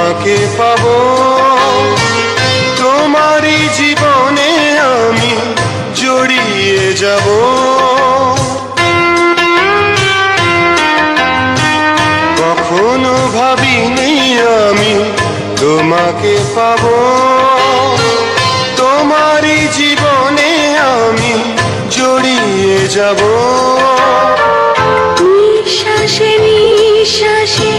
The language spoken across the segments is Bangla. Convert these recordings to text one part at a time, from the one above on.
তোমাকে পাবো, তোমারই জীবনে আমি জড়িয়ে যাব। কখনো ভাবিনি আমি তোমাকে পাবো, তোমারই জীবনে আমি জড়িয়ে যাব। নিঃশ্বাসে নিঃশ্বাসে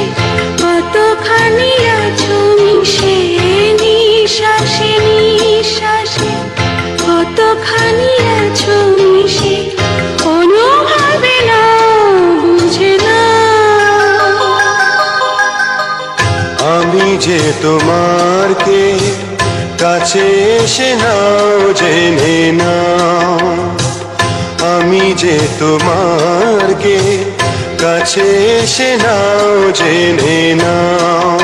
কতখানি আছো মিশে, নিঃশ্বাসে নিঃশ্বাসে কতখানি আছো মিশে, কোনোভাবে না বুঝে না আমি যে তোমার কে, কাছে এসে নাও জেনে নাও। আমি যে তোমার কে, কাছে এসে নাও জেনে নাও।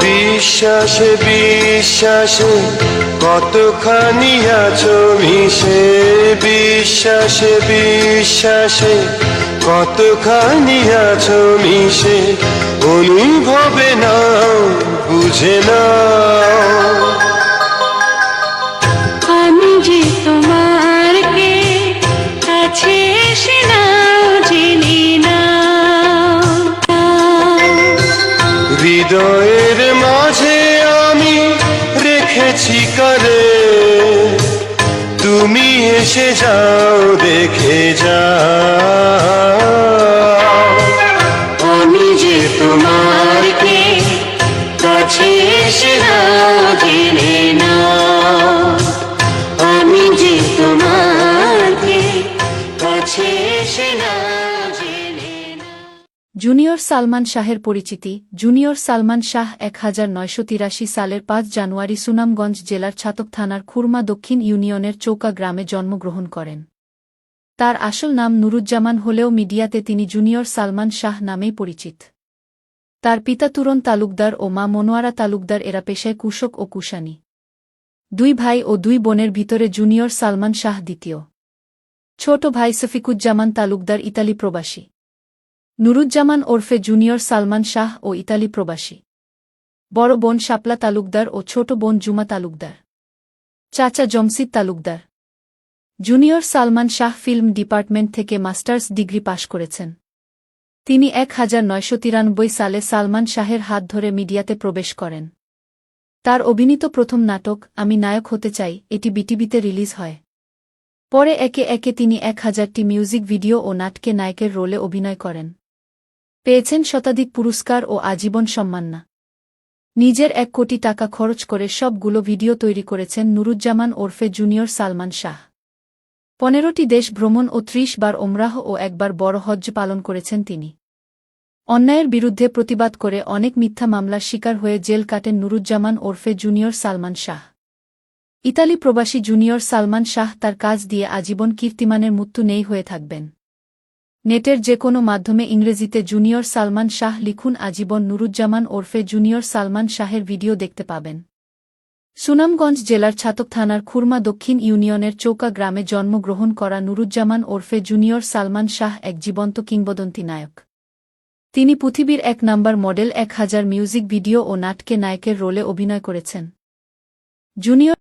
বিশ্বাসে বিশ্বাসে কতখানি আছো মিশে, বিশ্বাসে বিশ্বাসে কতখানি আছো মিশে, অনুভবে নাও বুঝে নাও। আমি যে তোমার কে, কাছে এসে নাও জেনে নাও। হৃদয়ের মাঝে আমি রেখেছি কারে, তুমি এসে যাও দেখে যাও। আমি যে তোমার কে, কাছে এসে নাও জেনে নাও। আমি যে তোমার কে, কাছে এসে নাও জেনে নাও। জুনিয়র সালমান শাহের পরিচিতি। জুনিয়র সালমান শাহ 1983 সালের 5 জানুয়ারি সুনামগঞ্জ জেলার ছাতক থানার খুরমা দক্ষিণ ইউনিয়নের চৌকা গ্রামে জন্মগ্রহণ করেন। তার আসল নাম নুরুজ্জামান হলেও মিডিয়াতে তিনি জুনিয়র সালমান শাহ নামেই পরিচিত। তার পিতা তুরন তালুকদার ও মা মনোয়ারা তালুকদার, এরা পেশায় কৃষক ও কুষাণী। 2 ভাই ও 2 বোনের ভিতরে জুনিয়র সালমান শাহ দ্বিতীয়। ছোট ভাই সফিকুজ্জামান তালুকদার ইতালি প্রবাসী। নুরুজ্জামান ওরফে জুনিয়র সালমান শাহ ও ইতালি প্রবাসী। বড় বোন শাপলা তালুকদার ও ছোট বোন জুমা তালুকদার। চাচা Jamshid Talukdar. Junior Salman Shah film department থেকে মাস্টার্স ডিগ্রি পাশ করেছেন। তিনি 1993 সালে সালমান শাহের হাত ধরে মিডিয়াতে প্রবেশ করেন। তার অভিনীত প্রথম নাটক আমি নায়ক হতে চাই এটি বিটিভিতে রিলিজ হয়। পরে একে একে তিনি 1000টি মিউজিক ভিডিও ও নাটকে নায়কের রোলে অভিনয় করেন। পেয়েছেন শতাধিক পুরস্কার ও আজীবন সম্মাননা। নিজের 1 কোটি টাকা খরচ করে সবগুলো ভিডিও তৈরি করেছেন নুরুজ্জামান ওরফে জুনিয়র সালমান শাহ। 15টি দেশ ভ্রমণ ও 30 বার ওমরাহ ও 1 বার বড় হজ্জ পালন করেছেন তিনি। অন্যায়ের বিরুদ্ধে প্রতিবাদ করে অনেক মিথ্যা মামলার শিকার হয়ে জেল কাটেন নুরুজ্জামান ওরফে জুনিয়র সালমান শাহ। ইতালি প্রবাসী জুনিয়র সালমান শাহ তার কাজ দিয়ে আজীবন কীর্তিমানের মৃত্যু নেই হয়ে থাকবেন। নেটের যে কোনো মাধ্যমে ইংরেজিতে জুনিয়র সালমান শাহ লিখুন, আজীবন নুরুজ্জামান ওরফে জুনিয়র সালমান শাহের ভিডিও দেখতে পাবেন। সুনামগঞ্জ জেলার ছাতক থানার খুরমা দক্ষিণ ইউনিয়নের চৌকা গ্রামে জন্মগ্রহণ করা নুরুজ্জামান ওরফে জুনিয়র সালমান শাহ এক জীবন্ত কিংবদন্তি নায়ক। তিনি পৃথিবীর 1 নাম্বার মডেল, 1000 মিউজিক ভিডিও ও নাটকে নায়কের রোলে অভিনয় করেছেন। জুনিয়র